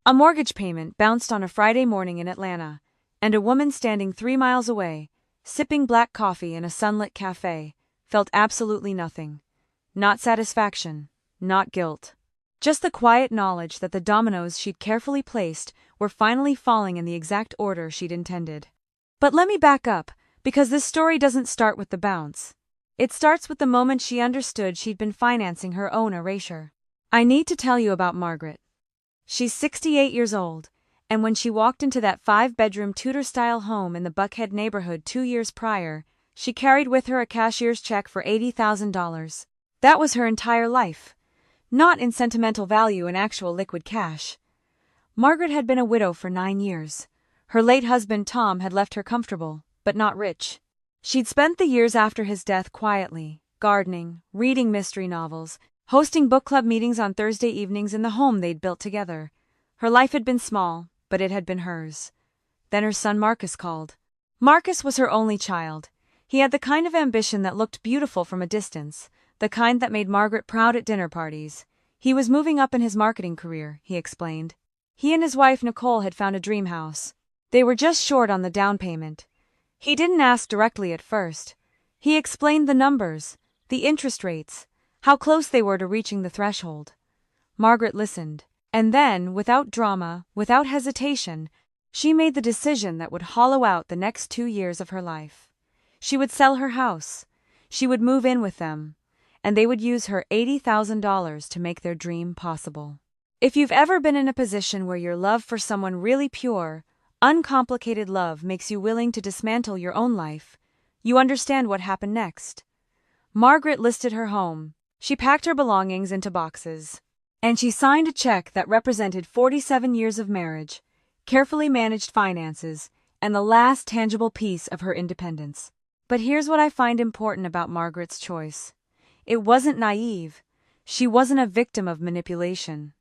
A mortgage payment bounced on a Friday morning in Atlanta, and a woman standing 3 miles away, sipping black coffee in a sunlit cafe, felt absolutely nothing. Not satisfaction, not guilt. Just the quiet knowledge that the dominoes she'd carefully placed were finally falling in the exact order she'd intended. But let me back up, because this story doesn't start with the bounce. It starts with the moment she understood she'd been financing her own erasure. I need to tell you about Margaret. She's 68 years old, and when she walked into that 5-bedroom Tudor-style home in the Buckhead neighborhood 2 years prior, she carried with her a cashier's check for $80,000. That was her entire life. Not in sentimental value in actual liquid cash. Margaret had been a widow for 9 years. Her late husband Tom had left her comfortable, but not rich. She'd spent the years after his death quietly, gardening, reading mystery novels, hosting book club meetings on Thursday evenings in the home they'd built together. Her life had been small, but it had been hers. Then her son Marcus called. Marcus was her only child. He had the kind of ambition that looked beautiful from a distance, the kind that made Margaret proud at dinner parties. He was moving up in his marketing career, he explained. He and his wife Nicole had found a dream house. They were just short on the down payment. He didn't ask directly at first. He explained the numbers, the interest rates, how close they were to reaching the threshold. Margaret listened, and then, without drama, without hesitation, she made the decision that would hollow out the next 2 years of her life. She would sell her house. She would move in with them, and they would use her $80,000 to make their dream possible. If you've ever been in a position where your love for someone really pure, uncomplicated love makes you willing to dismantle your own life, you understand what happened next. Margaret listed her home. She packed her belongings into boxes, and she signed a check that represented 47 years of marriage, carefully managed finances, and the last tangible piece of her independence. But here's what I find important about Margaret's choice. It wasn't naive. She wasn't a victim of manipulation.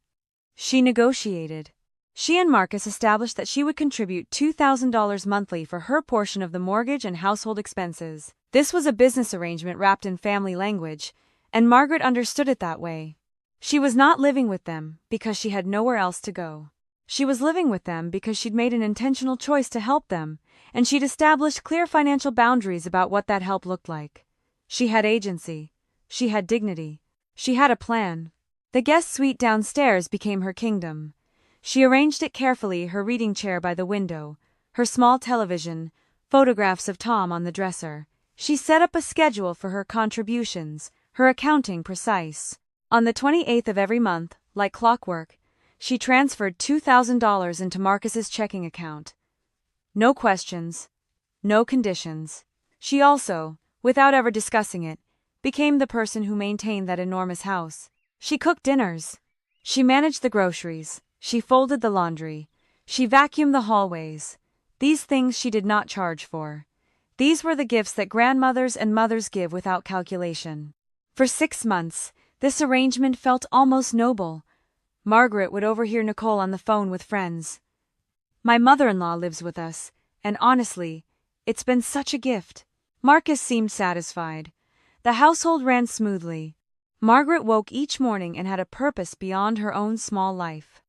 She negotiated. She and Marcus established that she would contribute $2,000 monthly for her portion of the mortgage and household expenses. This was a business arrangement wrapped in family language, and Margaret understood it that way. She was not living with them because she had nowhere else to go. She was living with them because she'd made an intentional choice to help them, and she'd established clear financial boundaries about what that help looked like. She had agency. She had dignity. She had a plan. The guest suite downstairs became her kingdom. She arranged it carefully, her reading chair by the window, her small television, photographs of Tom on the dresser. She set up a schedule for her contributions, her accounting precise. On the 28th of every month, like clockwork, she transferred $2,000 into Marcus's checking account. No questions, no conditions. She also, without ever discussing it, became the person who maintained that enormous house. She cooked dinners. She managed the groceries. She folded the laundry. She vacuumed the hallways. These things she did not charge for. These were the gifts that grandmothers and mothers give without calculation. For 6 months, this arrangement felt almost noble. Margaret would overhear Nicole on the phone with friends. My mother-in-law lives with us, and honestly, it's been such a gift. Marcus seemed satisfied. The household ran smoothly. Margaret woke each morning and had a purpose beyond her own small life.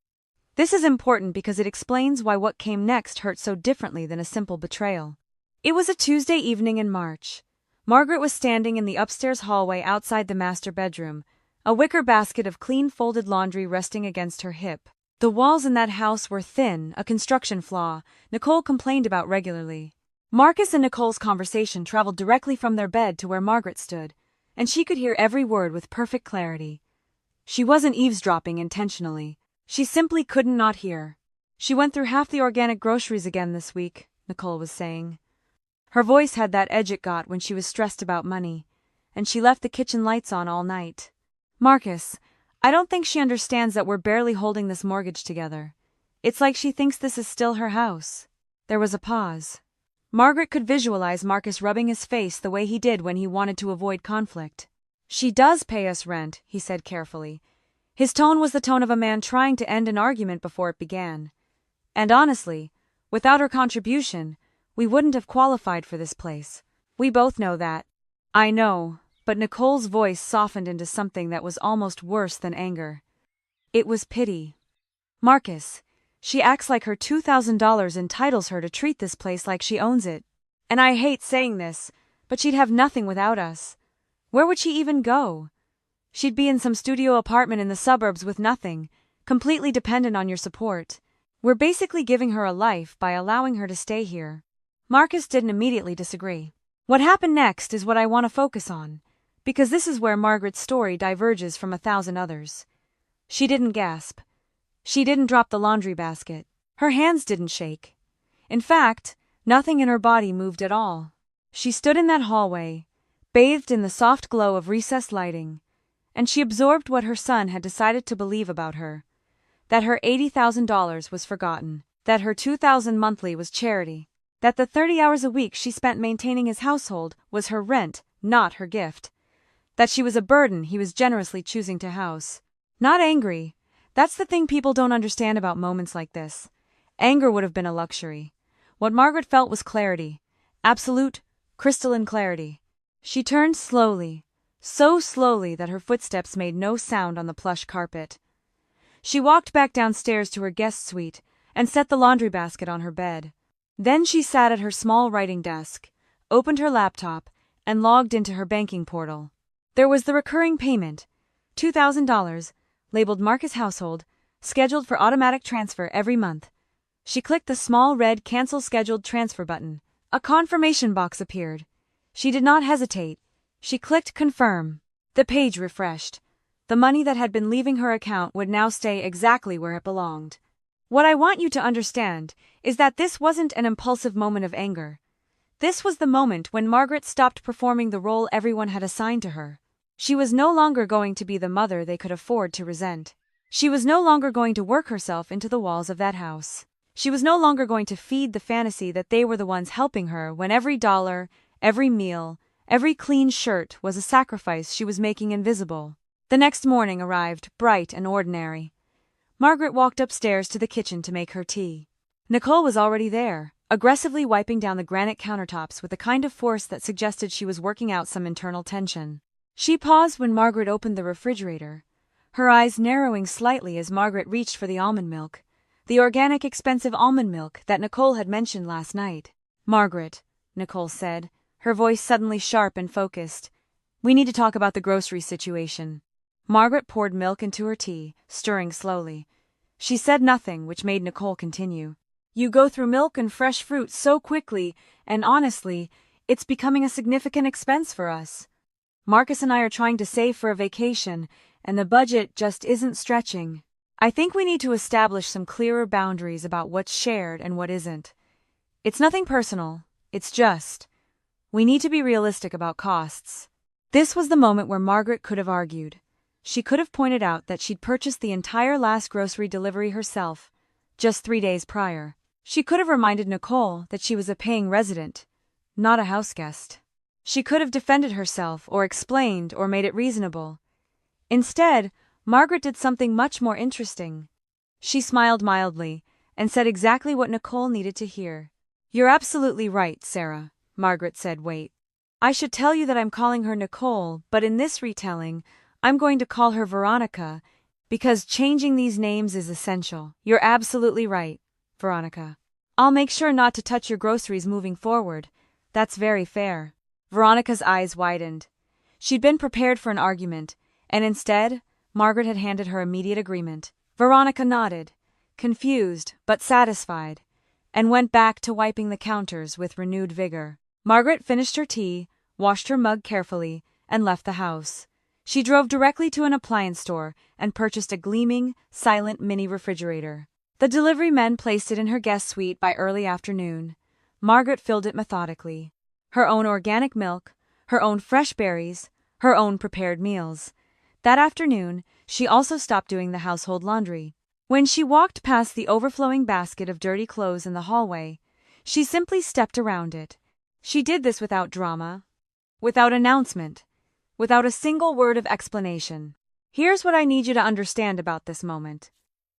This is important because it explains why what came next hurt so differently than a simple betrayal. It was a Tuesday evening in March. Margaret was standing in the upstairs hallway outside the master bedroom, a wicker basket of clean folded laundry resting against her hip. The walls in that house were thin, a construction flaw Nicole complained about regularly. Marcus and Nicole's conversation traveled directly from their bed to where Margaret stood, and she could hear every word with perfect clarity. She wasn't eavesdropping intentionally. She simply couldn't not hear. She went through half the organic groceries again this week, Nicole was saying. Her voice had that edge it got when she was stressed about money, and she left the kitchen lights on all night. Marcus, I don't think she understands that we're barely holding this mortgage together. It's like she thinks this is still her house. There was a pause. Margaret could visualize Marcus rubbing his face the way he did when he wanted to avoid conflict. She does pay us rent, he said carefully. His tone was the tone of a man trying to end an argument before it began. And honestly, without her contribution, we wouldn't have qualified for this place. We both know that. I know, but Nicole's voice softened into something that was almost worse than anger. It was pity. Marcus, She acts like her $2,000 entitles her to treat this place like she owns it. And I hate saying this, but she'd have nothing without us. Where would she even go? She'd be in some studio apartment in the suburbs with nothing, completely dependent on your support. We're basically giving her a life by allowing her to stay here. Marcus didn't immediately disagree. What happened next is what I want to focus on, because this is where Margaret's story diverges from 1,000 others. She didn't gasp. She didn't drop the laundry basket. Her hands didn't shake. In fact, nothing in her body moved at all. She stood in that hallway, bathed in the soft glow of recessed lighting, and she absorbed what her son had decided to believe about her. That her $80,000 was forgotten, that her $2,000 monthly was charity, that the 30 hours a week she spent maintaining his household was her rent, not her gift, that she was a burden he was generously choosing to house. Not angry. That's the thing people don't understand about moments like this. Anger would have been a luxury. What Margaret felt was clarity. Absolute, crystalline clarity. She turned slowly, so slowly that her footsteps made no sound on the plush carpet. She walked back downstairs to her guest suite and set the laundry basket on her bed. Then she sat at her small writing desk, opened her laptop, and logged into her banking portal. There was the recurring payment, $2,000, labeled Marcus Household, scheduled for automatic transfer every month. She clicked the small red Cancel Scheduled Transfer button. A confirmation box appeared. She did not hesitate. She clicked Confirm. The page refreshed. The money that had been leaving her account would now stay exactly where it belonged. What I want you to understand is that this wasn't an impulsive moment of anger. This was the moment when Margaret stopped performing the role everyone had assigned to her. She was no longer going to be the mother they could afford to resent. She was no longer going to work herself into the walls of that house. She was no longer going to feed the fantasy that they were the ones helping her when every dollar, every meal, every clean shirt was a sacrifice she was making invisible. The next morning arrived, bright and ordinary. Margaret walked upstairs to the kitchen to make her tea. Nicole was already there, aggressively wiping down the granite countertops with a kind of force that suggested she was working out some internal tension. She paused when Margaret opened the refrigerator, her eyes narrowing slightly as Margaret reached for the almond milk, the organic expensive almond milk that Nicole had mentioned last night. "Margaret," Nicole said, her voice suddenly sharp and focused, "we need to talk about the grocery situation." Margaret poured milk into her tea, stirring slowly. She said nothing, which made Nicole continue. "You go through milk and fresh fruit so quickly, and honestly, it's becoming a significant expense for us. Marcus and I are trying to save for a vacation, and the budget just isn't stretching. I think we need to establish some clearer boundaries about what's shared and what isn't. It's nothing personal, it's just, we need to be realistic about costs." This was the moment where Margaret could have argued. She could have pointed out that she'd purchased the entire last grocery delivery herself, just 3 days prior. She could have reminded Nicole that she was a paying resident, not a houseguest. She could have defended herself or explained or made it reasonable. Instead, Margaret did something much more interesting. She smiled mildly and said exactly what Nicole needed to hear. "You're absolutely right, Sarah," Margaret said. "Wait. I should tell you that I'm calling her Nicole, but in this retelling, I'm going to call her Veronica, because changing these names is essential. You're absolutely right, Veronica. I'll make sure not to touch your groceries moving forward. That's very fair." Veronica's eyes widened. She'd been prepared for an argument, and instead, Margaret had handed her immediate agreement. Veronica nodded, confused but satisfied, and went back to wiping the counters with renewed vigor. Margaret finished her tea, washed her mug carefully, and left the house. She drove directly to an appliance store and purchased a gleaming, silent mini refrigerator. The delivery men placed it in her guest suite by early afternoon. Margaret filled it methodically. Her own organic milk, her own fresh berries, her own prepared meals. That afternoon, she also stopped doing the household laundry. When she walked past the overflowing basket of dirty clothes in the hallway, she simply stepped around it. She did this without drama, without announcement, without a single word of explanation. Here's what I need you to understand about this moment.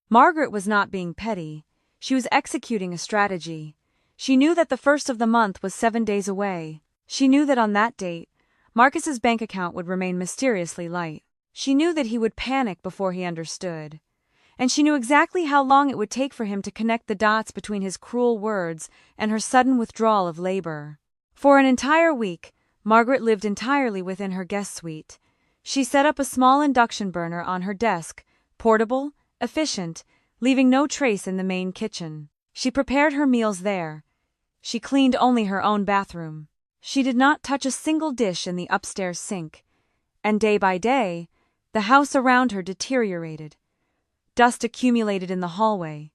Margaret was not being petty. She was executing a strategy. She knew that the first of the month was 7 days away. She knew that on that date, Marcus's bank account would remain mysteriously light. She knew that he would panic before he understood. and she knew exactly how long it would take for him to connect the dots between his cruel words and her sudden withdrawal of labor. For an entire week, Margaret lived entirely within her guest suite. She set up a small induction burner on her desk, portable, efficient, leaving no trace in the main kitchen. She prepared her meals there. She cleaned only her own bathroom. She did not touch a single dish in the upstairs sink. And day by day, the house around her deteriorated. Dust accumulated in the hallway.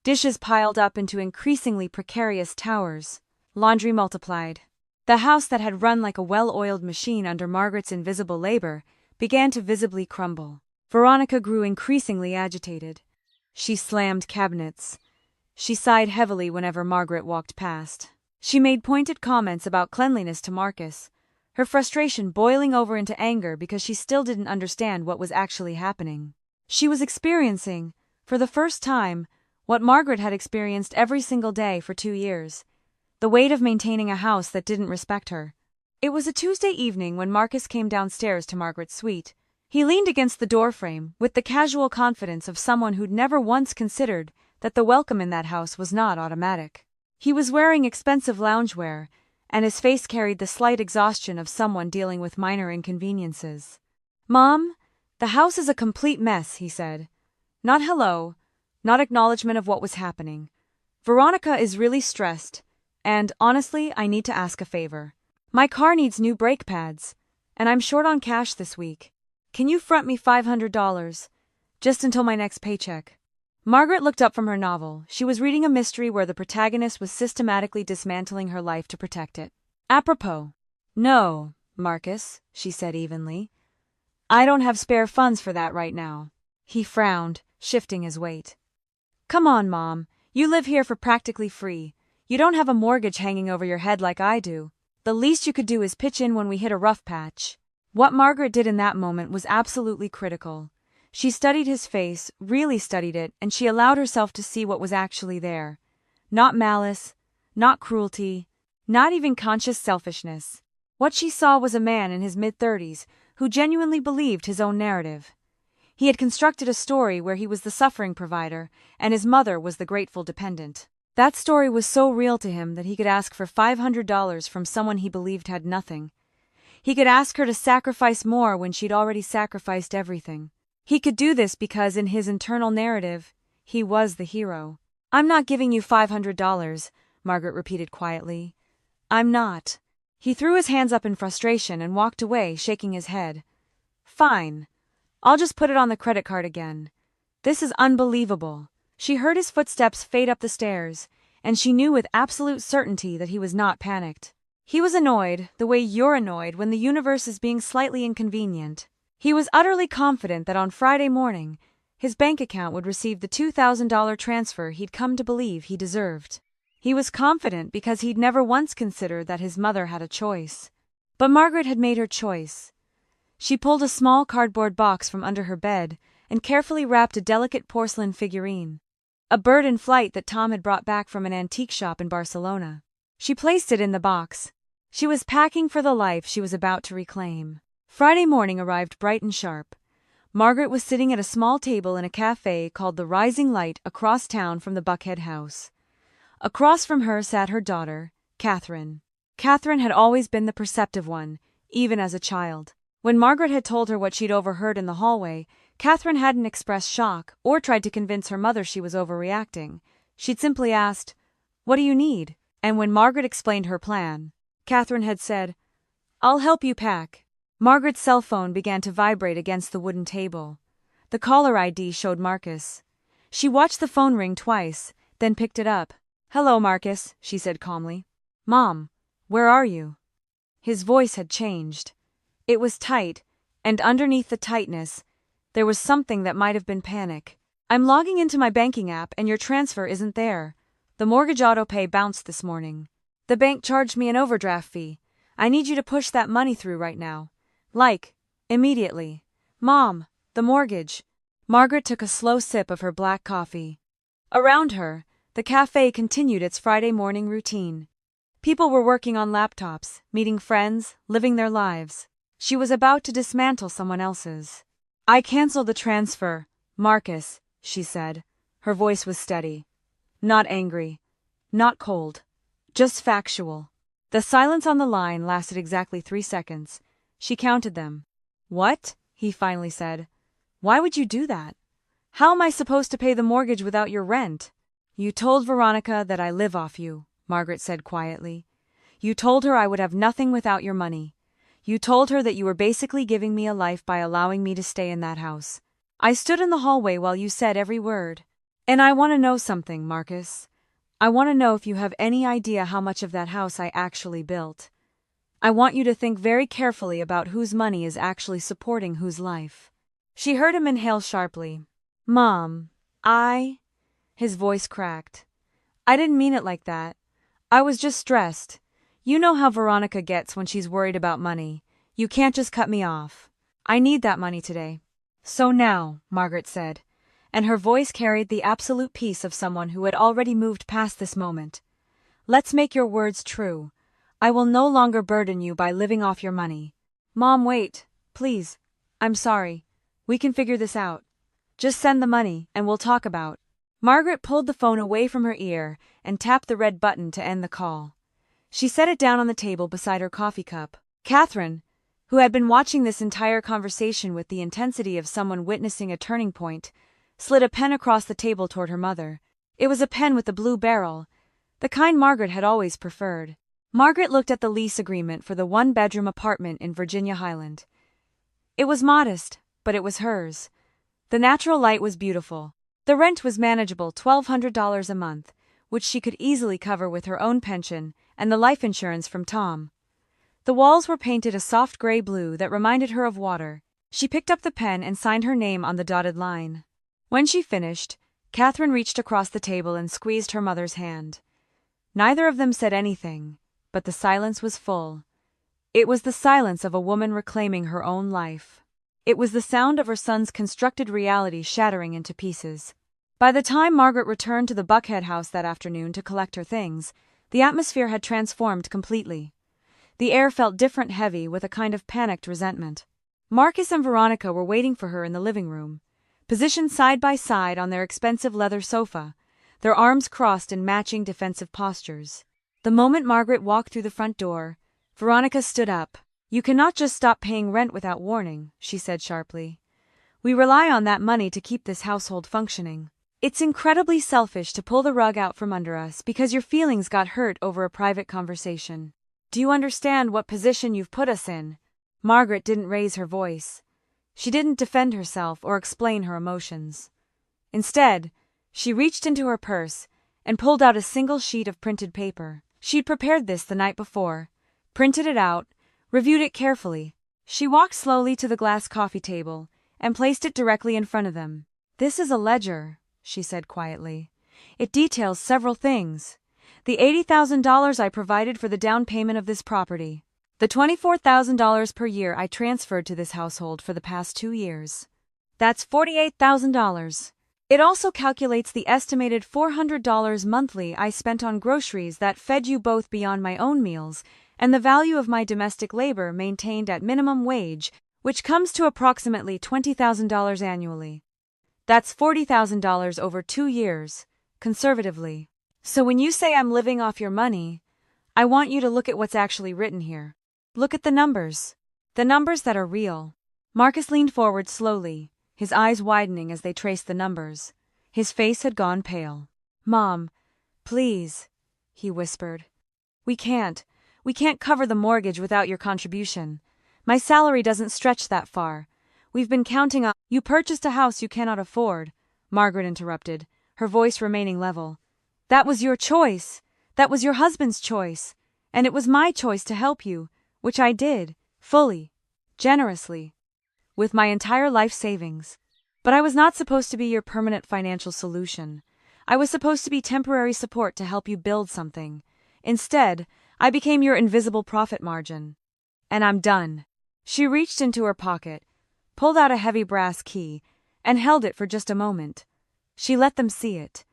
Dishes piled up into increasingly precarious towers. Laundry multiplied. The house that had run like a well-oiled machine under Margaret's invisible labor began to visibly crumble. Veronica grew increasingly agitated. She slammed cabinets. She sighed heavily whenever Margaret walked past. She made pointed comments about cleanliness to Marcus, her frustration boiling over into anger because she still didn't understand what was actually happening. She was experiencing, for the first time, what Margaret had experienced every single day for 2 years. The weight of maintaining a house that didn't respect her. It was a Tuesday evening when Marcus came downstairs to Margaret's suite. He leaned against the doorframe with the casual confidence of someone who'd never once considered that the welcome in that house was not automatic. He was wearing expensive loungewear, and his face carried the slight exhaustion of someone dealing with minor inconveniences. "Mom, the house is a complete mess," he said. Not hello, not acknowledgement of what was happening. "Veronica is really stressed. And, honestly, I need to ask a favor. My car needs new brake pads, and I'm short on cash this week. Can you front me $500? Just until my next paycheck." Margaret looked up from her novel. She was reading a mystery where the protagonist was systematically dismantling her life to protect it. "Apropos." "No, Marcus," she said evenly. "I don't have spare funds for that right now." He frowned, shifting his weight. "Come on, Mom. You live here for practically free. You don't have a mortgage hanging over your head like I do. The least you could do is pitch in when we hit a rough patch." What Margaret did in that moment was absolutely critical. She studied his face, really studied it, and she allowed herself to see what was actually there. Not malice, not cruelty, not even conscious selfishness. What she saw was a man in his mid-30s who genuinely believed his own narrative. He had constructed a story where he was the suffering provider and his mother was the grateful dependent. That story was so real to him that he could ask for $500 from someone he believed had nothing. He could ask her to sacrifice more when she'd already sacrificed everything. He could do this because in his internal narrative, he was the hero. "I'm not giving you $500, Margaret repeated quietly. "I'm not." He threw his hands up in frustration and walked away, shaking his head. "Fine. I'll just put it on the credit card again. This is unbelievable." She heard his footsteps fade up the stairs, and she knew with absolute certainty that he was not panicked. He was annoyed, the way you're annoyed when the universe is being slightly inconvenient. He was utterly confident that on Friday morning, his bank account would receive the $2,000 transfer he'd come to believe he deserved. He was confident because he'd never once considered that his mother had a choice. But Margaret had made her choice. She pulled a small cardboard box from under her bed and carefully wrapped a delicate porcelain figurine. A bird in flight that Tom had brought back from an antique shop in Barcelona. She placed it in the box. She was packing for the life she was about to reclaim. Friday morning arrived bright and sharp. Margaret was sitting at a small table in a cafe called the Rising Light across town from the Buckhead house. Across from her sat her daughter, Catherine. Catherine had always been the perceptive one, even as a child. When Margaret had told her what she'd overheard in the hallway, Catherine hadn't expressed shock or tried to convince her mother she was overreacting. She'd simply asked, "What do you need?" And when Margaret explained her plan, Catherine had said, "I'll help you pack." Margaret's cell phone began to vibrate against the wooden table. The caller ID showed Marcus. She watched the phone ring twice, then picked it up. "Hello, Marcus," she said calmly. "Mom, where are you?" His voice had changed. It was tight, and underneath the tightness, there was something that might have been panic. "I'm logging into my banking app and your transfer isn't there. The mortgage autopay bounced this morning. The bank charged me an overdraft fee. I need you to push that money through right now. Like, immediately. Mom, the mortgage." Margaret took a slow sip of her black coffee. Around her, the cafe continued its Friday morning routine. People were working on laptops, meeting friends, living their lives. She was about to dismantle someone else's. "I canceled the transfer, Marcus," she said. Her voice was steady. Not angry. Not cold. Just factual. The silence on the line lasted exactly 3 seconds. She counted them. What? He finally said. Why would you do that? How am I supposed to pay the mortgage without your rent? You told Veronica that I live off you, Margaret said quietly. You told her I would have nothing without your money. You told her that you were basically giving me a life by allowing me to stay in that house. I stood in the hallway while you said every word. And I want to know something, Marcus. I want to know if you have any idea how much of that house I actually built. I want you to think very carefully about whose money is actually supporting whose life. She heard him inhale sharply. Mom, His voice cracked. I didn't mean it like that. I was just stressed. You know how Veronica gets when she's worried about money. You can't just cut me off. I need that money today. So now, Margaret said, and her voice carried the absolute peace of someone who had already moved past this moment. Let's make your words true. I will no longer burden you by living off your money. Mom, wait, please. I'm sorry. We can figure this out. Just send the money, and we'll talk about. Margaret pulled the phone away from her ear and tapped the red button to end the call. She set it down on the table beside her coffee cup. Catherine, who had been watching this entire conversation with the intensity of someone witnessing a turning point, slid a pen across the table toward her mother. It was a pen with a blue barrel, the kind Margaret had always preferred. Margaret looked at the lease agreement for the one-bedroom apartment in Virginia Highland. It was modest, but it was hers. The natural light was beautiful. The rent was manageable, $1,200 a month, which she could easily cover with her own pension and the life insurance from Tom. The walls were painted a soft gray blue that reminded her of water. She picked up the pen and signed her name on the dotted line. When she finished, Catherine reached across the table and squeezed her mother's hand. Neither of them said anything, but the silence was full. It was the silence of a woman reclaiming her own life. It was the sound of her son's constructed reality shattering into pieces. By the time Margaret returned to the Buckhead house that afternoon to collect her things, the atmosphere had transformed completely. The air felt different, heavy, with a kind of panicked resentment. Marcus and Veronica were waiting for her in the living room, positioned side by side on their expensive leather sofa, their arms crossed in matching defensive postures. The moment Margaret walked through the front door, Veronica stood up. You cannot just stop paying rent without warning, she said sharply. We rely on that money to keep this household functioning. It's incredibly selfish to pull the rug out from under us because your feelings got hurt over a private conversation. Do you understand what position you've put us in? Margaret didn't raise her voice. She didn't defend herself or explain her emotions. Instead, she reached into her purse and pulled out a single sheet of printed paper. She'd prepared this the night before, printed it out, reviewed it carefully. She walked slowly to the glass coffee table and placed it directly in front of them. This is a ledger, she said quietly. It details several things. The $80,000 I provided for the down payment of this property. The $24,000 per year I transferred to this household for the past 2 years. That's $48,000. It also calculates the estimated $400 monthly I spent on groceries that fed you both beyond my own meals, and the value of my domestic labor maintained at minimum wage, which comes to approximately $20,000 annually. That's $40,000 over 2 years, conservatively. So when you say I'm living off your money, I want you to look at what's actually written here. Look at the numbers. The numbers that are real. Marcus leaned forward slowly, his eyes widening as they traced the numbers. His face had gone pale. Mom, please, he whispered. We can't cover the mortgage without your contribution. My salary doesn't stretch that far. We've been counting on— You purchased a house you cannot afford, Margaret interrupted, her voice remaining level. That was your choice. That was your husband's choice. And it was my choice to help you, which I did, fully, generously, with my entire life savings. But I was not supposed to be your permanent financial solution. I was supposed to be temporary support to help you build something. Instead, I became your invisible profit margin. And I'm done. She reached into her pocket, pulled out a heavy brass key, and held it for just a moment. She let them see it.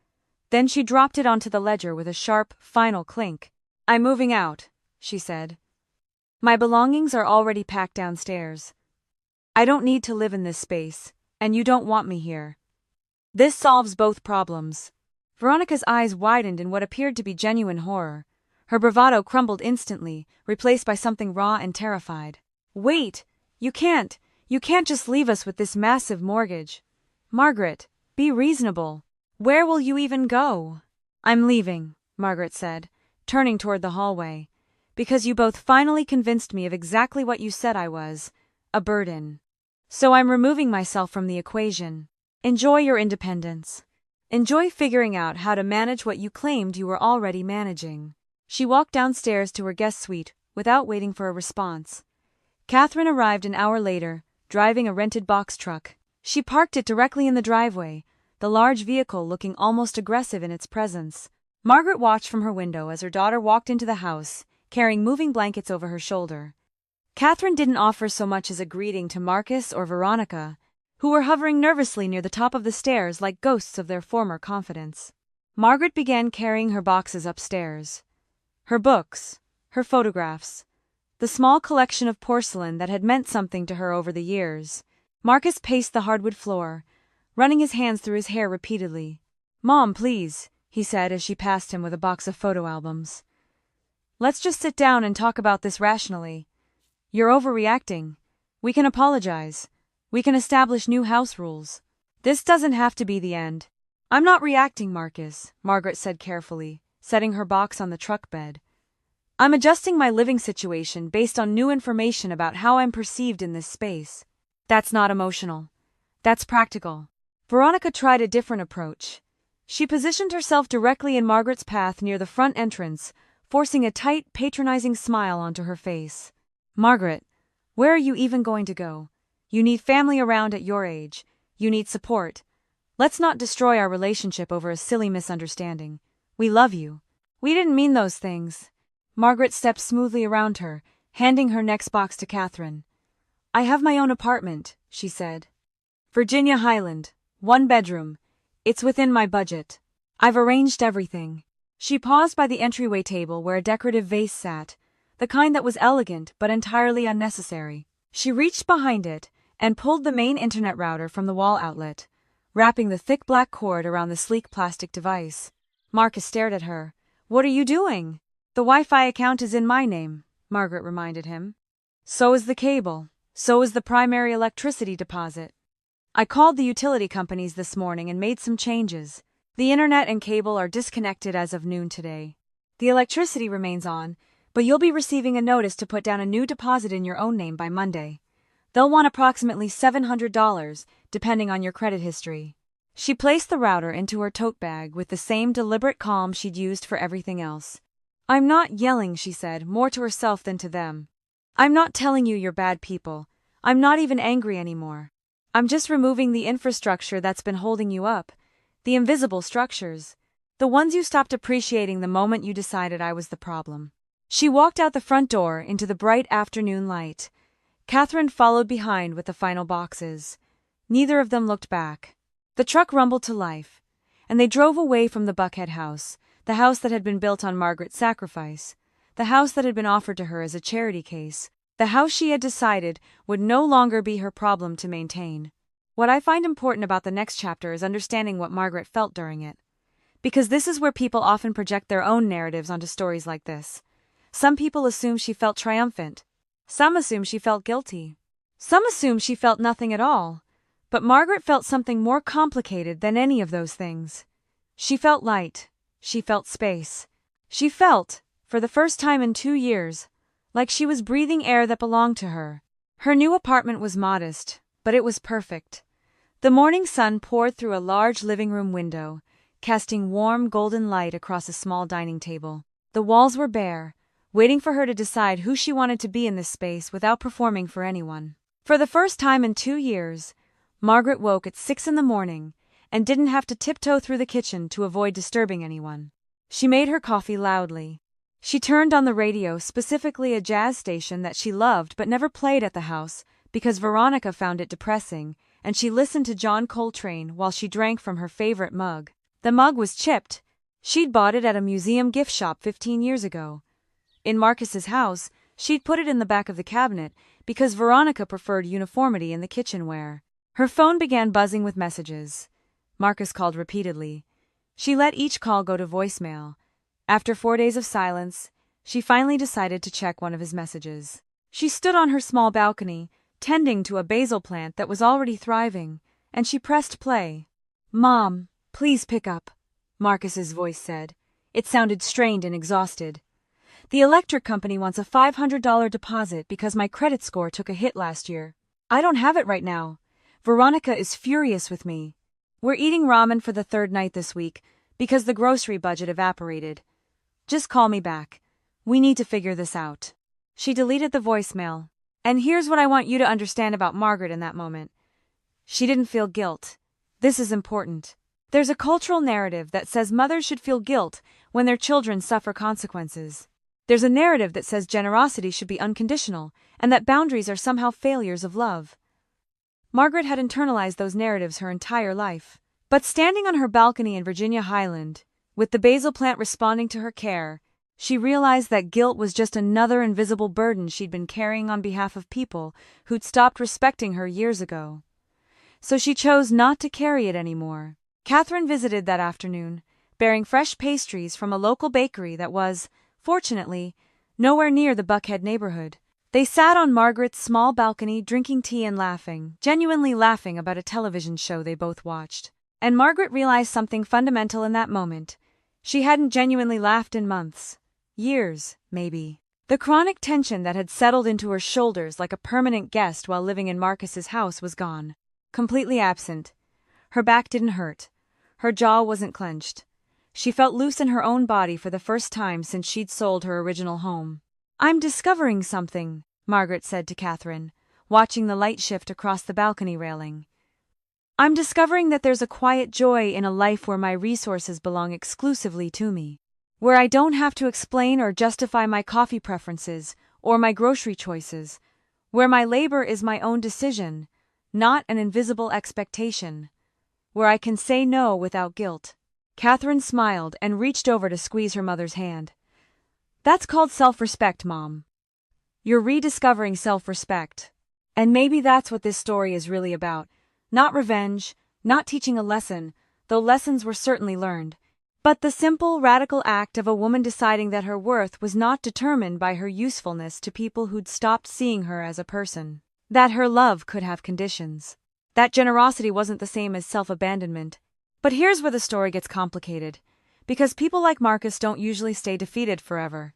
Then she dropped it onto the ledger with a sharp, final clink. I'm moving out, she said. My belongings are already packed downstairs. I don't need to live in this space, and you don't want me here. This solves both problems. Veronica's eyes widened in what appeared to be genuine horror. Her bravado crumbled instantly, replaced by something raw and terrified. Wait! You can't just leave us with this massive mortgage. Margaret, be reasonable. Where will you even go? I'm leaving, Margaret said, turning toward the hallway. Because you both finally convinced me of exactly what you said I was, a burden. So I'm removing myself from the equation. Enjoy your independence. Enjoy figuring out how to manage what you claimed you were already managing. She walked downstairs to her guest suite without waiting for a response. Catherine arrived an hour later, driving a rented box truck. She parked it directly in the driveway, the large vehicle looking almost aggressive in its presence. Margaret watched from her window as her daughter walked into the house, carrying moving blankets over her shoulder. Catherine didn't offer so much as a greeting to Marcus or Veronica, who were hovering nervously near the top of the stairs like ghosts of their former confidence. Margaret began carrying her boxes upstairs. Her books, her photographs, the small collection of porcelain that had meant something to her over the years. Marcus paced the hardwood floor, running his hands through his hair repeatedly. "Mom, please," he said as she passed him with a box of photo albums. "Let's just sit down and talk about this rationally. You're overreacting. We can apologize. We can establish new house rules. This doesn't have to be the end." "I'm not reacting, Marcus," Margaret said carefully, setting her box on the truck bed. "I'm adjusting my living situation based on new information about how I'm perceived in this space. That's not emotional. That's practical." Veronica tried a different approach. She positioned herself directly in Margaret's path near the front entrance, forcing a tight, patronizing smile onto her face. "Margaret, where are you even going to go? You need family around at your age. You need support. Let's not destroy our relationship over a silly misunderstanding. We love you." "We didn't mean those things." Margaret stepped smoothly around her, handing her next box to Catherine. "I have my own apartment," she said. "Virginia Highland, 1 bedroom. It's within my budget. I've arranged everything." She paused by the entryway table where a decorative vase sat, the kind that was elegant but entirely unnecessary. She reached behind it and pulled the main internet router from the wall outlet, wrapping the thick black cord around the sleek plastic device. Marcus stared at her. "What are you doing?" "The Wi-Fi account is in my name," Margaret reminded him. "So is the cable. So is the primary electricity deposit. I called the utility companies this morning and made some changes. The internet and cable are disconnected as of noon today. The electricity remains on, but you'll be receiving a notice to put down a new deposit in your own name by Monday. They'll want approximately $700, depending on your credit history." She placed the router into her tote bag with the same deliberate calm she'd used for everything else. "I'm not yelling," she said, more to herself than to them. "I'm not telling you you're bad people. I'm not even angry anymore. I'm just removing the infrastructure that's been holding you up, the invisible structures, the ones you stopped appreciating the moment you decided I was the problem." She walked out the front door into the bright afternoon light. Catherine followed behind with the final boxes. Neither of them looked back. The truck rumbled to life, and they drove away from the Buckhead house, the house that had been built on Margaret's sacrifice, the house that had been offered to her as a charity case, the house she had decided would no longer be her problem to maintain. What I find important about the next chapter is understanding what Margaret felt during it. Because this is where people often project their own narratives onto stories like this. Some people assume she felt triumphant. Some assume she felt guilty. Some assume she felt nothing at all. But Margaret felt something more complicated than any of those things. She felt light. She felt space. She felt, for the first time in 2 years, like she was breathing air that belonged to her. Her new apartment was modest, but it was perfect. The morning sun poured through a large living room window, casting warm golden light across a small dining table. The walls were bare, waiting for her to decide who she wanted to be in this space without performing for anyone. For the first time in 2 years, Margaret woke at 6 in the morning and didn't have to tiptoe through the kitchen to avoid disturbing anyone. She made her coffee loudly. She turned on the radio, specifically a jazz station that she loved but never played at the house because Veronica found it depressing, and she listened to John Coltrane while she drank from her favorite mug. The mug was chipped. She'd bought it at a museum gift shop 15 years ago. In Marcus's house, she'd put it in the back of the cabinet because Veronica preferred uniformity in the kitchenware. Her phone began buzzing with messages. Marcus called repeatedly. She let each call go to voicemail. After 4 days of silence, she finally decided to check one of his messages. She stood on her small balcony, tending to a basil plant that was already thriving, and she pressed play. "Mom, please pick up," Marcus's voice said. It sounded strained and exhausted. "The electric company wants a $500 deposit because my credit score took a hit last year. I don't have it right now. Veronica is furious with me. We're eating ramen for the third night this week because the grocery budget evaporated. Just call me back. We need to figure this out." She deleted the voicemail. And here's what I want you to understand about Margaret in that moment. She didn't feel guilt. This is important. There's a cultural narrative that says mothers should feel guilt when their children suffer consequences. There's a narrative that says generosity should be unconditional and that boundaries are somehow failures of love. Margaret had internalized those narratives her entire life. But standing on her balcony in Virginia Highland, with the basil plant responding to her care, she realized that guilt was just another invisible burden she'd been carrying on behalf of people who'd stopped respecting her years ago. So she chose not to carry it anymore. Catherine visited that afternoon, bearing fresh pastries from a local bakery that was, fortunately, nowhere near the Buckhead neighborhood. They sat on Margaret's small balcony drinking tea and laughing, genuinely laughing about a television show they both watched. And Margaret realized something fundamental in that moment. She hadn't genuinely laughed in months. Years, maybe. The chronic tension that had settled into her shoulders like a permanent guest while living in Marcus's house was gone. Completely absent. Her back didn't hurt. Her jaw wasn't clenched. She felt loose in her own body for the first time since she'd sold her original home. "I'm discovering something," Margaret said to Catherine, watching the light shift across the balcony railing. "I'm discovering that there's a quiet joy in a life where my resources belong exclusively to me. Where I don't have to explain or justify my coffee preferences or my grocery choices. Where my labor is my own decision, not an invisible expectation. Where I can say no without guilt." Catherine smiled and reached over to squeeze her mother's hand. "That's called self-respect, Mom. You're rediscovering self-respect. And maybe that's what this story is really about. Not revenge, not teaching a lesson, though lessons were certainly learned. But the simple, radical act of a woman deciding that her worth was not determined by her usefulness to people who'd stopped seeing her as a person. That her love could have conditions. That generosity wasn't the same as self-abandonment. But here's where the story gets complicated. Because people like Marcus don't usually stay defeated forever.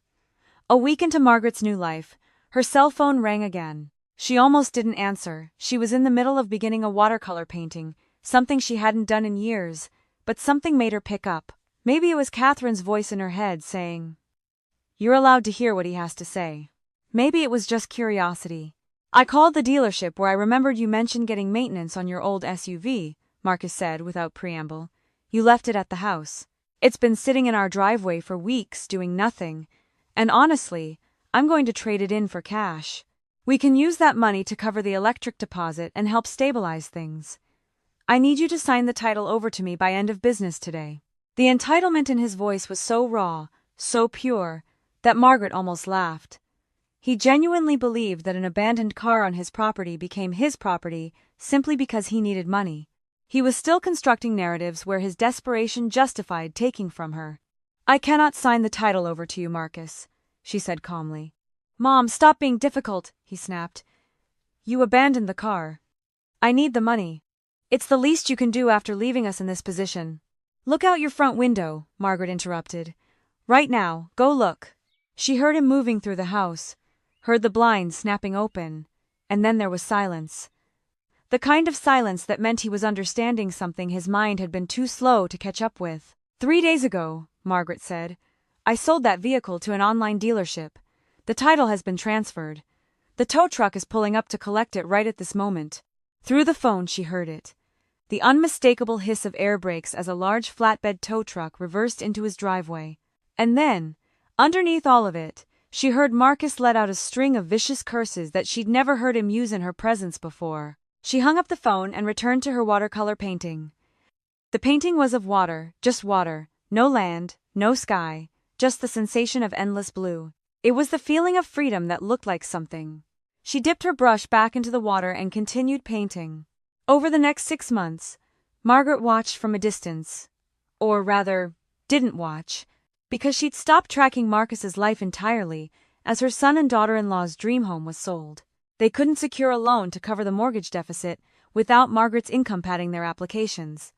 A week into Margaret's new life, her cell phone rang again. She almost didn't answer. She was in the middle of beginning a watercolor painting, something she hadn't done in years, but something made her pick up. Maybe it was Catherine's voice in her head saying, "You're allowed to hear what he has to say." Maybe it was just curiosity. "I called the dealership where I remembered you mentioned getting maintenance on your old SUV, Marcus said without preamble. "You left it at the house. It's been sitting in our driveway for weeks doing nothing, and honestly, I'm going to trade it in for cash. We can use that money to cover the electric deposit and help stabilize things. I need you to sign the title over to me by end of business today." The entitlement in his voice was so raw, so pure, that Margaret almost laughed. He genuinely believed that an abandoned car on his property became his property simply because he needed money. He was still constructing narratives where his desperation justified taking from her. "I cannot sign the title over to you, Marcus," she said calmly. "Mom, stop being difficult," he snapped. "You abandoned the car. I need the money. It's the least you can do after leaving us in this position." "Look out your front window," Margaret interrupted. "Right now, go look." She heard him moving through the house, heard the blinds snapping open, and then there was silence. The kind of silence that meant he was understanding something his mind had been too slow to catch up with. "3 days ago," Margaret said, "I sold that vehicle to an online dealership. The title has been transferred. The tow truck is pulling up to collect it right at this moment." Through the phone she heard it. The unmistakable hiss of air brakes as a large flatbed tow truck reversed into his driveway. And then, underneath all of it, she heard Marcus let out a string of vicious curses that she'd never heard him use in her presence before. She hung up the phone and returned to her watercolor painting. The painting was of water, just water, no land, no sky, just the sensation of endless blue. It was the feeling of freedom that looked like something. She dipped her brush back into the water and continued painting. Over the next 6 months, Margaret watched from a distance. Or rather, didn't watch, because she'd stopped tracking Marcus's life entirely as her son and daughter-in-law's dream home was sold. They couldn't secure a loan to cover the mortgage deficit without Margaret's income padding their applications.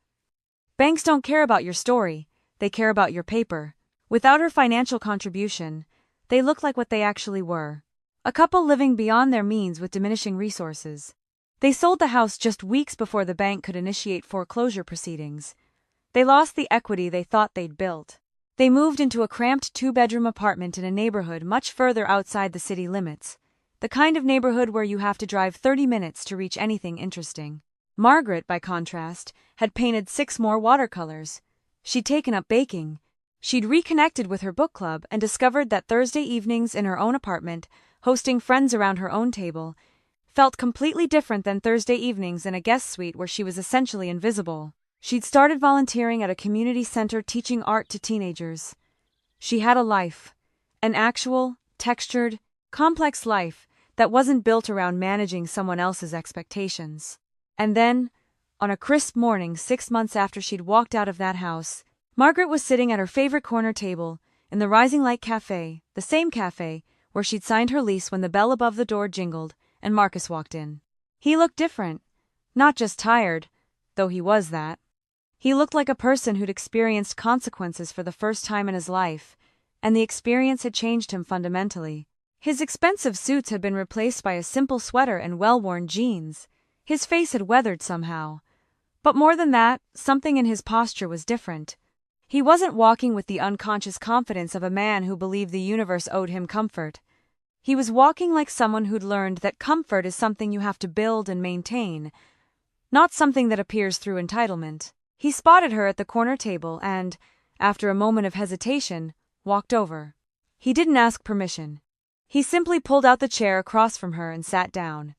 Banks don't care about your story, they care about your paper. Without her financial contribution, they looked like what they actually were. A couple living beyond their means with diminishing resources. They sold the house just weeks before the bank could initiate foreclosure proceedings. They lost the equity they thought they'd built. They moved into a cramped two-bedroom apartment in a neighborhood much further outside the city limits, the kind of neighborhood where you have to drive 30 minutes to reach anything interesting. Margaret, by contrast, had painted 6 more watercolors. She'd taken up baking. She'd reconnected with her book club and discovered that Thursday evenings in her own apartment, hosting friends around her own table, felt completely different than Thursday evenings in a guest suite where she was essentially invisible. She'd started volunteering at a community center teaching art to teenagers. She had a life, an actual, textured, complex life that wasn't built around managing someone else's expectations. And then, on a crisp morning 6 months after she'd walked out of that house, Margaret was sitting at her favorite corner table in the Rising Light Cafe, the same cafe where she'd signed her lease when the bell above the door jingled and Marcus walked in. He looked different, not just tired, though he was that. He looked like a person who'd experienced consequences for the first time in his life, and the experience had changed him fundamentally. His expensive suits had been replaced by a simple sweater and well-worn jeans. His face had weathered somehow. But more than that, something in his posture was different. He wasn't walking with the unconscious confidence of a man who believed the universe owed him comfort. He was walking like someone who'd learned that comfort is something you have to build and maintain, not something that appears through entitlement. He spotted her at the corner table and, after a moment of hesitation, walked over. He didn't ask permission. He simply pulled out the chair across from her and sat down.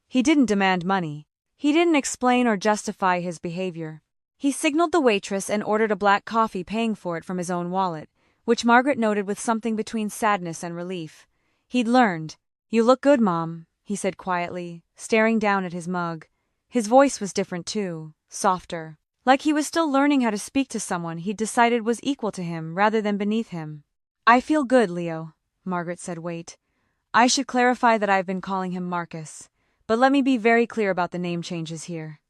He didn't demand money. He didn't explain or justify his behavior. He signaled the waitress and ordered a black coffee, paying for it from his own wallet, which Margaret noted with something between sadness and relief. He'd learned. "You look good, Mom," he said quietly, staring down at his mug. His voice was different too, softer. Like he was still learning how to speak to someone he'd decided was equal to him rather than beneath him. "I feel good, Leo," Margaret said. "Wait. I should clarify that I've been calling him Marcus, but let me be very clear about the name changes here.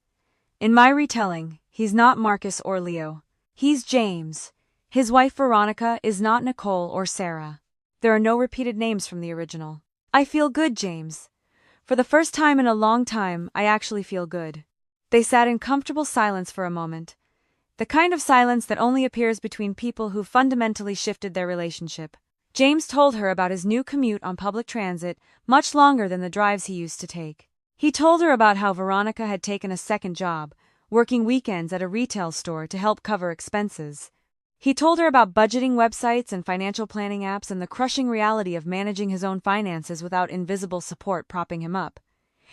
In my retelling, he's not Marcus or Leo. He's James. His wife Veronica is not Nicole or Sarah. There are no repeated names from the original. I feel good, James. For the first time in a long time, I actually feel good." They sat in comfortable silence for a moment, the kind of silence that only appears between people who fundamentally shifted their relationship. James told her about his new commute on public transit, much longer than the drives he used to take. He told her about how Veronica had taken a second job, working weekends at a retail store to help cover expenses. He told her about budgeting websites and financial planning apps and the crushing reality of managing his own finances without invisible support propping him up.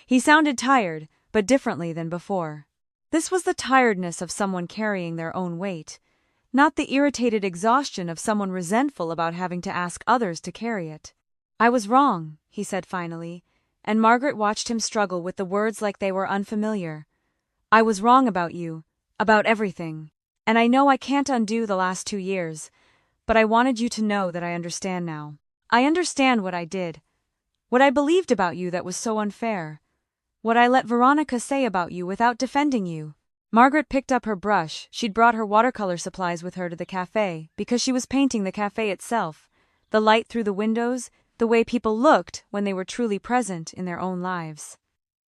He sounded tired, but differently than before. This was the tiredness of someone carrying their own weight, not the irritated exhaustion of someone resentful about having to ask others to carry it. "I was wrong," he said finally, and Margaret watched him struggle with the words like they were unfamiliar. "I was wrong about you, about everything. And I know I can't undo the last 2 years, but I wanted you to know that I understand now. I understand what I did, what I believed about you that was so unfair, what I let Veronica say about you without defending you." Margaret picked up her brush. She'd brought her watercolor supplies with her to the cafe because she was painting the cafe itself, the light through the windows, the way people looked when they were truly present in their own lives.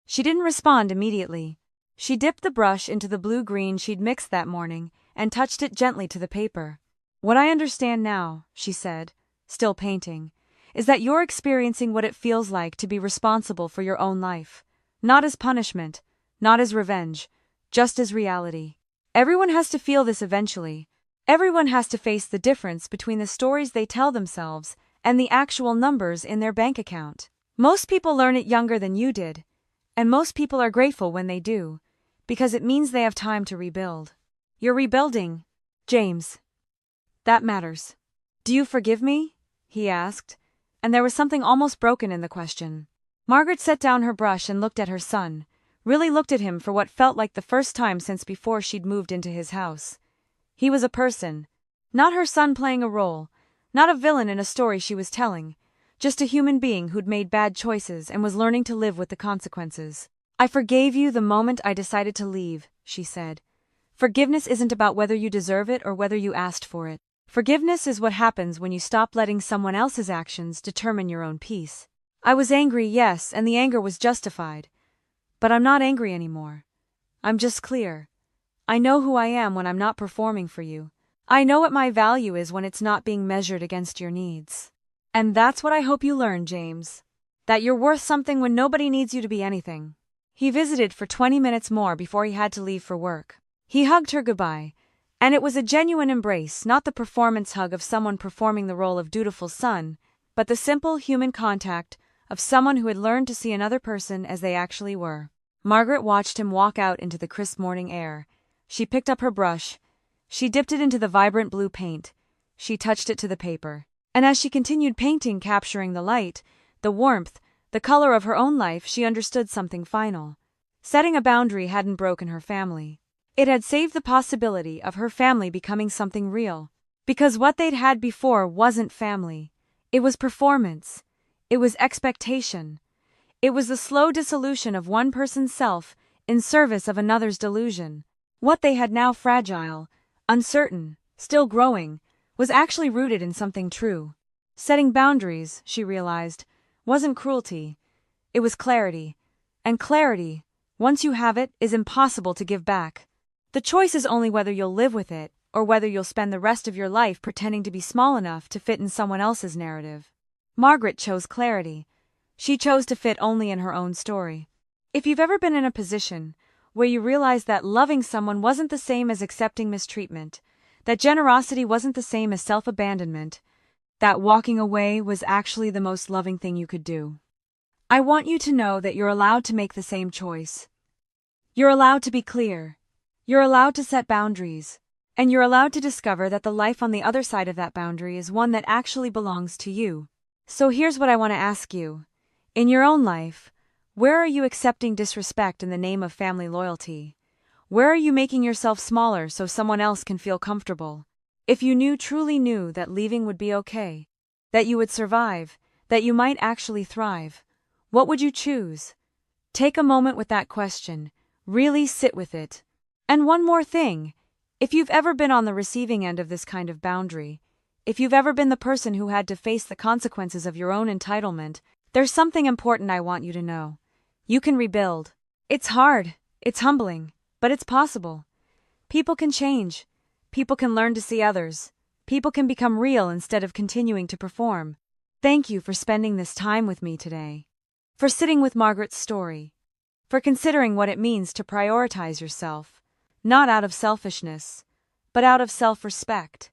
She didn't respond immediately. She dipped the brush into the blue-green she'd mixed that morning and touched it gently to the paper. "What I understand now," she said, still painting, "is that you're experiencing what it feels like to be responsible for your own life. Not as punishment, not as revenge, just as reality. Everyone has to feel this eventually. Everyone has to face the difference between the stories they tell themselves and the actual numbers in their bank account. Most people learn it younger than you did, and most people are grateful when they do, because it means they have time to rebuild. You're rebuilding, James. That matters. Do you forgive me?" he asked, and there was something almost broken in the question. Margaret set down her brush and looked at her son, really looked at him for what felt like the first time since before she'd moved into his house. He was a person. Not her son playing a role, not a villain in a story she was telling, just a human being who'd made bad choices and was learning to live with the consequences. "I forgave you the moment I decided to leave," she said. "Forgiveness isn't about whether you deserve it or whether you asked for it. Forgiveness is what happens when you stop letting someone else's actions determine your own peace." I was angry, yes, and the anger was justified. But I'm not angry anymore. I'm just clear. I know who I am when I'm not performing for you. I know what my value is when it's not being measured against your needs. And that's what I hope you learn, James. That you're worth something when nobody needs you to be anything. He visited for 20 minutes more before he had to leave for work. He hugged her goodbye, and it was a genuine embrace, not the performance hug of someone performing the role of dutiful son, but the simple human contact of someone who had learned to see another person as they actually were. Margaret watched him walk out into the crisp morning air. She picked up her brush. She dipped it into the vibrant blue paint. She touched it to the paper. And as she continued painting, capturing the light, the warmth, the color of her own life, she understood something final. Setting a boundary hadn't broken her family. It had saved the possibility of her family becoming something real. Because what they'd had before wasn't family. It was performance. It was expectation. It was the slow dissolution of one person's self in service of another's delusion. What they had now, fragile, uncertain, still growing, was actually rooted in something true. Setting boundaries, she realized, wasn't cruelty. It was clarity. And clarity, once you have it, is impossible to give back. The choice is only whether you'll live with it, or whether you'll spend the rest of your life pretending to be small enough to fit in someone else's narrative. Margaret chose clarity. She chose to fit only in her own story. If you've ever been in a position where you realized that loving someone wasn't the same as accepting mistreatment, that generosity wasn't the same as self-abandonment, that walking away was actually the most loving thing you could do, I want you to know that you're allowed to make the same choice. You're allowed to be clear. You're allowed to set boundaries. And you're allowed to discover that the life on the other side of that boundary is one that actually belongs to you. So here's what I want to ask you. In your own life, where are you accepting disrespect in the name of family loyalty? Where are you making yourself smaller so someone else can feel comfortable? If you truly knew that leaving would be okay, that you would survive, that you might actually thrive, what would you choose? Take a moment with that question. Really sit with it. And one more thing. If you've ever been on the receiving end of this kind of boundary, if you've ever been the person who had to face the consequences of your own entitlement, there's something important I want you to know. You can rebuild. It's hard, it's humbling, but it's possible. People can change. People can learn to see others. People can become real instead of continuing to perform. Thank you for spending this time with me today. For sitting with Margaret's story. For considering what it means to prioritize yourself. Not out of selfishness, but out of self-respect.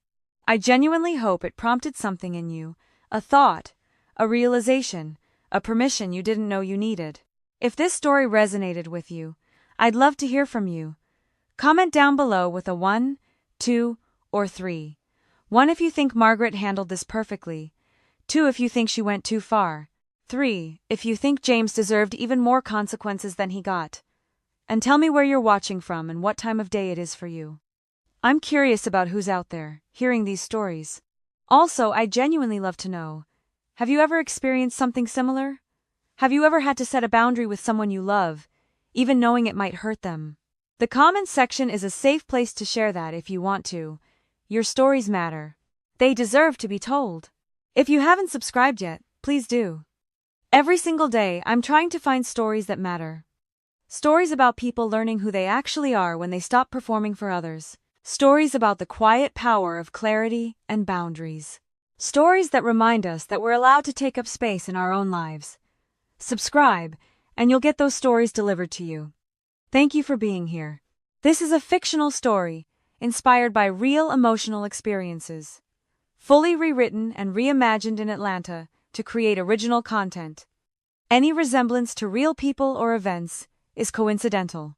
I genuinely hope it prompted something in you, a thought, a realization, a permission you didn't know you needed. If this story resonated with you, I'd love to hear from you. Comment down below with a 1, 2, or 3. 1 if you think Margaret handled this perfectly. 2 if you think she went too far. 3 if you think James deserved even more consequences than he got. And tell me where you're watching from and what time of day it is for you. I'm curious about who's out there, hearing these stories. Also, I genuinely love to know, have you ever experienced something similar? Have you ever had to set a boundary with someone you love, even knowing it might hurt them? The comments section is a safe place to share that if you want to. Your stories matter. They deserve to be told. If you haven't subscribed yet, please do. Every single day, I'm trying to find stories that matter. Stories about people learning who they actually are when they stop performing for others. Stories about the quiet power of clarity and boundaries. Stories that remind us that we're allowed to take up space in our own lives. Subscribe, and you'll get those stories delivered to you. Thank you for being here. This is a fictional story, inspired by real emotional experiences. Fully rewritten and reimagined in Atlanta to create original content. Any resemblance to real people or events is coincidental.